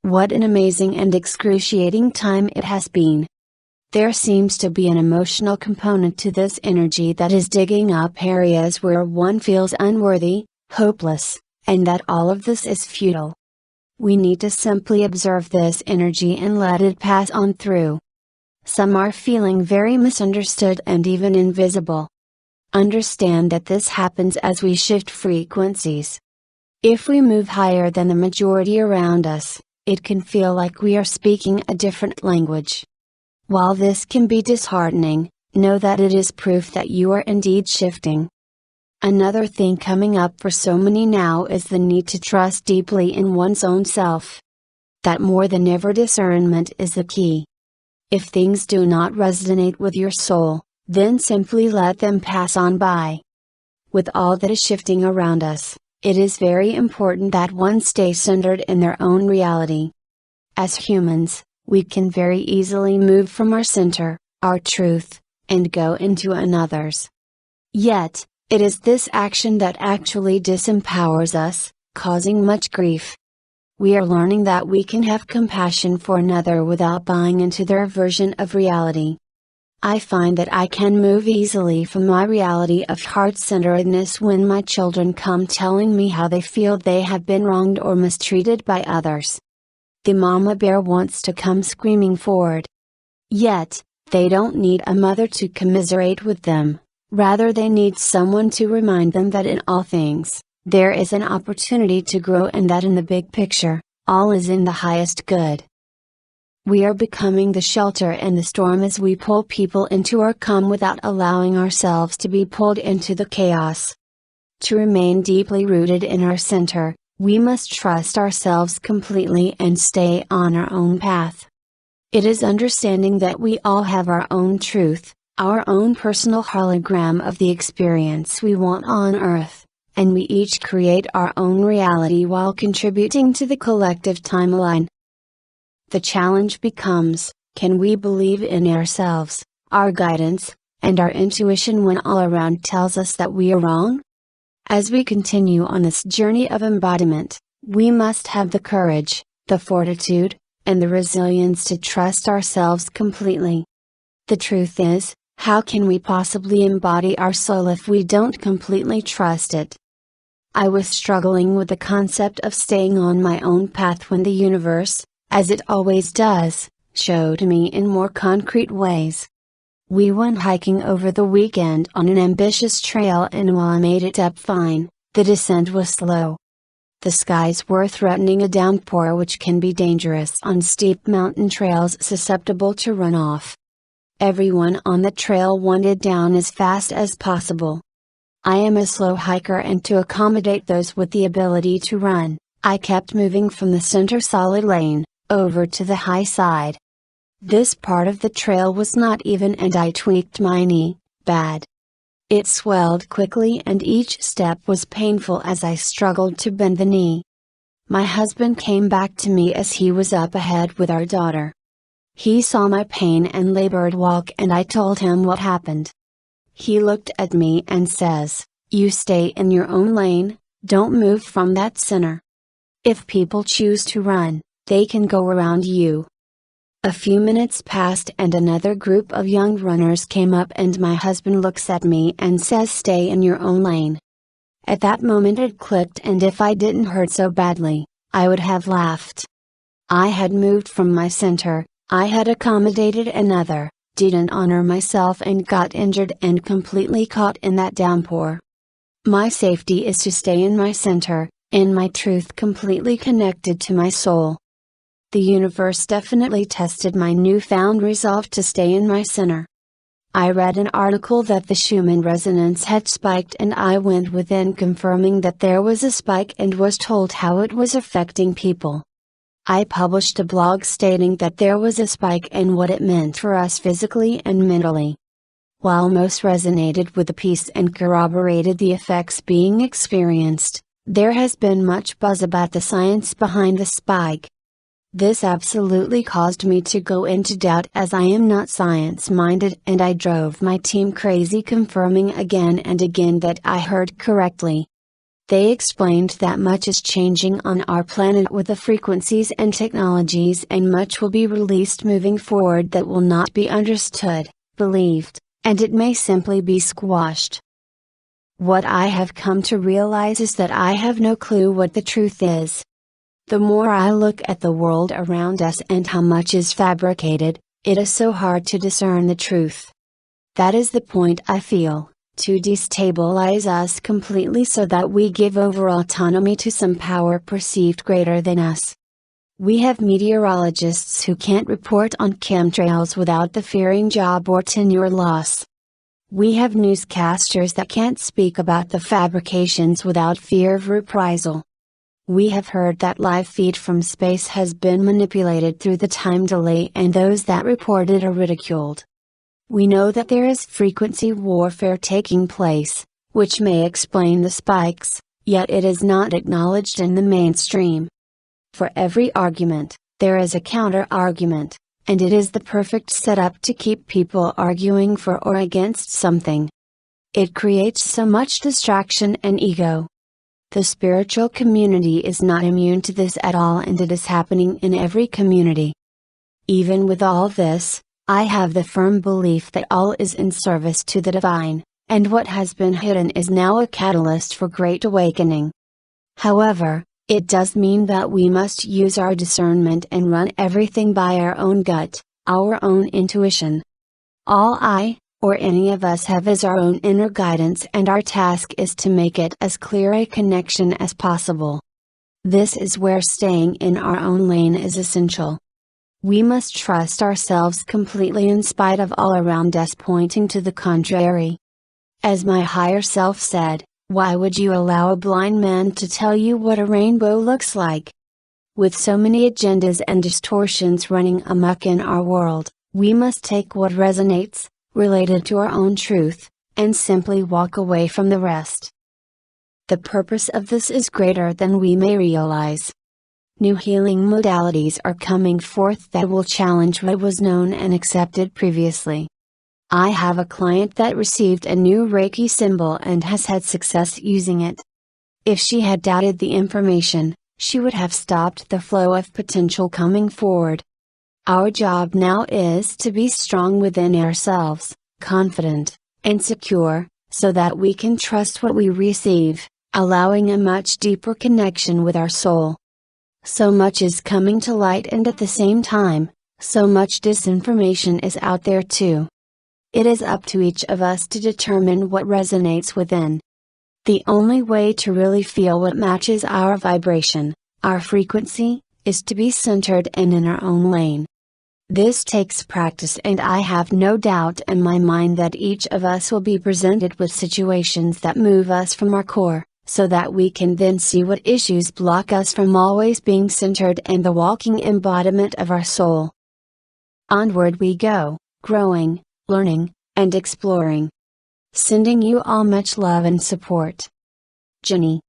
What an amazing and excruciating time it has been. There seems to be an emotional component to this energy that is digging up areas where one feels unworthy, hopeless, and that all of this is futile. We need to simply observe this energy and let it pass on through. Some are feeling very misunderstood and even invisible. Understand that this happens as we shift frequencies. If we move higher than the majority around us, it can feel like we are speaking a different language. While this can be disheartening, know that it is proof that you are indeed shifting. Another thing coming up for so many now is the need to trust deeply in one's own self. That more than ever discernment is the key. If things do not resonate with your soul, then simply let them pass on by. With all that is shifting around us, it is very important that one stay centered in their own reality. As humans, we can very easily move from our center, our truth, and go into another's. Yet, it is this action that actually disempowers us, causing much grief. We are learning that we can have compassion for another without buying into their version of reality. I find that I can move easily from my reality of heart-centeredness when my children come telling me how they feel they have been wronged or mistreated by others. The mama bear wants to come screaming forward. Yet, they don't need a mother to commiserate with them, rather they need someone to remind them that in all things, there is an opportunity to grow and that in the big picture, all is in the highest good. We are becoming the shelter in the storm as we pull people into our calm without allowing ourselves to be pulled into the chaos. To remain deeply rooted in our center, we must trust ourselves completely and stay on our own path. It is understanding that we all have our own truth, our own personal hologram of the experience we want on Earth, and we each create our own reality while contributing to the collective timeline. The challenge becomes, can we believe in ourselves, our guidance, and our intuition when all around tells us that we are wrong? As we continue on this journey of embodiment, we must have the courage, the fortitude, and the resilience to trust ourselves completely. The truth is, how can we possibly embody our soul if we don't completely trust it? I was struggling with the concept of staying on my own path when the universe, as it always does, showed me in more concrete ways. We went hiking over the weekend on an ambitious trail and while I made it up fine, the descent was slow. The skies were threatening a downpour which can be dangerous on steep mountain trails susceptible to runoff. Everyone on the trail wanted down as fast as possible. I am a slow hiker and to accommodate those with the ability to run, I kept moving from the center solid lane, over to the high side. This part of the trail was not even and I tweaked my knee, bad. It swelled quickly and each step was painful as I struggled to bend the knee. My husband came back to me as he was up ahead with our daughter. He saw my pain and labored walk and I told him what happened. He looked at me and says, "You stay in your own lane, don't move from that center. If people choose to run, they can go around you." A few minutes passed and another group of young runners came up and my husband looks at me and says, "Stay in your own lane." At that moment it clicked and if I didn't hurt so badly, I would have laughed. I had moved from my center, I had accommodated another, didn't honor myself and got injured and completely caught in that downpour. My safety is to stay in my center, in my truth completely connected to my soul. The universe definitely tested my newfound resolve to stay in my center. I read an article that the Schumann resonance had spiked and I went within confirming that there was a spike and was told how it was affecting people. I published a blog stating that there was a spike and what it meant for us physically and mentally. While most resonated with the piece and corroborated the effects being experienced, there has been much buzz about the science behind the spike. This absolutely caused me to go into doubt as I am not science-minded and I drove my team crazy confirming again and again that I heard correctly. They explained that much is changing on our planet with the frequencies and technologies, and much will be released moving forward that will not be understood, believed, and it may simply be squashed. What I have come to realize is that I have no clue what the truth is. The more I look at the world around us and how much is fabricated, it is so hard to discern the truth. That is the point, I feel, to destabilize us completely so that we give over autonomy to some power perceived greater than us. We have meteorologists who can't report on chemtrails without the fearing job or tenure loss. We have newscasters that can't speak about the fabrications without fear of reprisal. We have heard that live feed from space has been manipulated through the time delay, and those that report it are ridiculed. We know that there is frequency warfare taking place, which may explain the spikes, yet it is not acknowledged in the mainstream. For every argument, there is a counter-argument, and it is the perfect setup to keep people arguing for or against something. It creates so much distraction and ego. The spiritual community is not immune to this at all, and it is happening in every community. Even with all this, I have the firm belief that all is in service to the divine, and what has been hidden is now a catalyst for great awakening. However, it does mean that we must use our discernment and run everything by our own gut, our own intuition. All I, or any of us have is our own inner guidance, and our task is to make it as clear a connection as possible. This is where staying in our own lane is essential. We must trust ourselves completely in spite of all around us pointing to the contrary. As my higher self said, why would you allow a blind man to tell you what a rainbow looks like? With so many agendas and distortions running amok in our world, we must take what resonates, related to our own truth, and simply walk away from the rest. The purpose of this is greater than we may realize. New healing modalities are coming forth that will challenge what was known and accepted previously. I have a client that received a new Reiki symbol and has had success using it. If she had doubted the information, she would have stopped the flow of potential coming forward. Our job now is to be strong within ourselves, confident, and secure, so that we can trust what we receive, allowing a much deeper connection with our soul. So much is coming to light, and at the same time, so much disinformation is out there too. It is up to each of us to determine what resonates within. The only way to really feel what matches our vibration, our frequency, is to be centered and in our own lane. This takes practice, and I have no doubt in my mind that each of us will be presented with situations that move us from our core, so that we can then see what issues block us from always being centered and the walking embodiment of our soul. Onward we go, growing, learning, and exploring. Sending you all much love and support. Jenny.